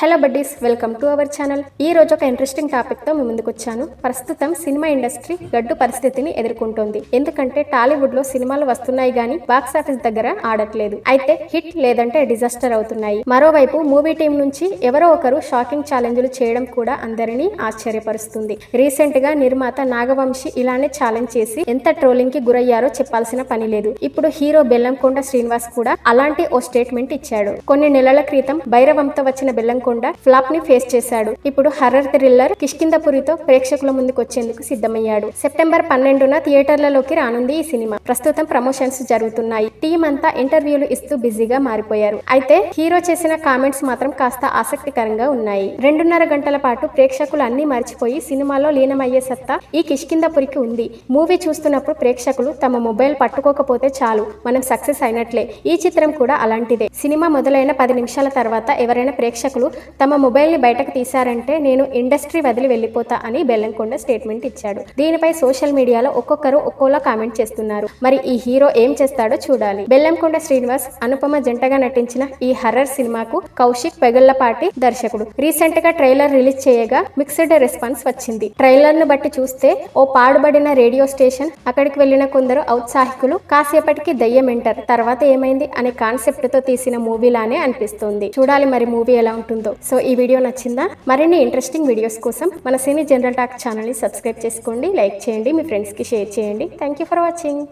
Hello buddies, welcome to our channel. ఈ రోజు ఒక ఇంట్రెస్టింగ్ టాపిక్ తో మీ ముందుకు వచ్చాను. ప్రస్తుతం సినిమా ఇండస్ట్రీ గడ్డు పరిస్థితిని ఎదుర్కొంటోంది. ఎందుకంటే టాలీవుడ్ లో సినిమాలు వస్తున్నాయి గానీ బాక్స్ ఆఫీస్ దగ్గర ఆడట్లేదు. అయితే హిట్ లేదంటే డిజాస్టర్ అవుతున్నాయి. మరోవైపు మూవీ టీం నుంచి ఎవరో ఒకరు షాకింగ్ ఛాలెంజ్లు చేయడం కూడా అందరినీ ఆశ్చర్యపరుస్తుంది. రీసెంట్ గా నిర్మాత నాగవంశి ఇలానే ఛాలెంజ్ చేసి ఎంత ట్రోలింగ్ కి గురయ్యారో చెప్పాల్సిన పని లేదు. ఇప్పుడు హీరో బెల్లంకొండ శ్రీనివాస్ కూడా అలాంటి ఓ స్టేట్మెంట్ ఇచ్చాడు. కొన్ని నెలల క్రితం భైరవంతో వచ్చిన బెల్లంకొండ ఫ్లాప్ ని ఫేస్ చేశాడు. ఇప్పుడు హర్రర్ థ్రిల్లర్ కిష్కింధపురితో ప్రేక్షకుల ముందుకు వచ్చేందుకు సిద్ధమయ్యాడు. సెప్టెంబర్ 12న థియేటర్లలోకి రానుంది ఈ సినిమా. ప్రస్తుతం ప్రమోషన్స్ జరుగుతున్నాయి. టీం అంతా ఇంటర్వ్యూలు ఇస్తూ బిజీగా మారిపోయారు. అయితే హీరో చేసిన కామెంట్స్ మాత్రం కాస్త ఆసక్తికరంగా ఉన్నాయి. 2.5 గంటల పాటు ప్రేక్షకులు అన్ని మర్చిపోయి సినిమాలో లీనమయ్యే సత్తా ఈ కిష్కింధపురికి ఉంది. మూవీ చూస్తున్నప్పుడు ప్రేక్షకులు తమ మొబైల్ పట్టుకోకపోతే చాలు, మనం సక్సెస్ అయినట్లే. ఈ చిత్రం కూడా అలాంటిదే. సినిమా మొదలైన 10 నిమిషాల తర్వాత ఎవరైనా ప్రేక్షకులు తమ మొబైల్ ని బయటకు తీశారంటే నేను ఇండస్ట్రీ వదిలి వెళ్లిపోతా అని బెల్లంకొండ స్టేట్మెంట్ ఇచ్చాడు. దీనిపై సోషల్ మీడియాలో ఒక్కొక్కరు ఒక్కోలా కామెంట్ చేస్తున్నారు. మరి ఈ హీరో ఏం చేస్తాడో చూడాలి. బెల్లంకొండ శ్రీనివాస్, అనుపమ జంటగా నటించిన ఈ హర్రర్ సినిమాకు కౌశిక్ పెగళ్లపాటి దర్శకుడు. రీసెంట్ గా ట్రైలర్ రిలీజ్ చేయగా మిక్స్డ్ రెస్పాన్స్ వచ్చింది. ట్రైలర్ ను బట్టి చూస్తే ఓ పాడుబడిన రేడియో స్టేషన్, అక్కడికి వెళ్లిన కొందరు ఔత్సాహికులు, కాసేపటికి దయ్యం ఎంటర్, తర్వాత ఏమైంది అనే కాన్సెప్ట్ తో తీసిన మూవీలానే అనిపిస్తుంది. చూడాలి మరి మూవీ ఎలా ఉంటుందో. సో ఈ వీడియో నచ్చిందా? మరిన్ని ఇంట్రెస్టింగ్ వీడియోస్ కోసం మన సినీ జనరల్ టాక్ ఛానల్ ని సబ్స్క్రైబ్ చేసుకోండి, లైక్ చేయండి, మీ ఫ్రెండ్స్ కి షేర్ చేయండి. Thank you for watching.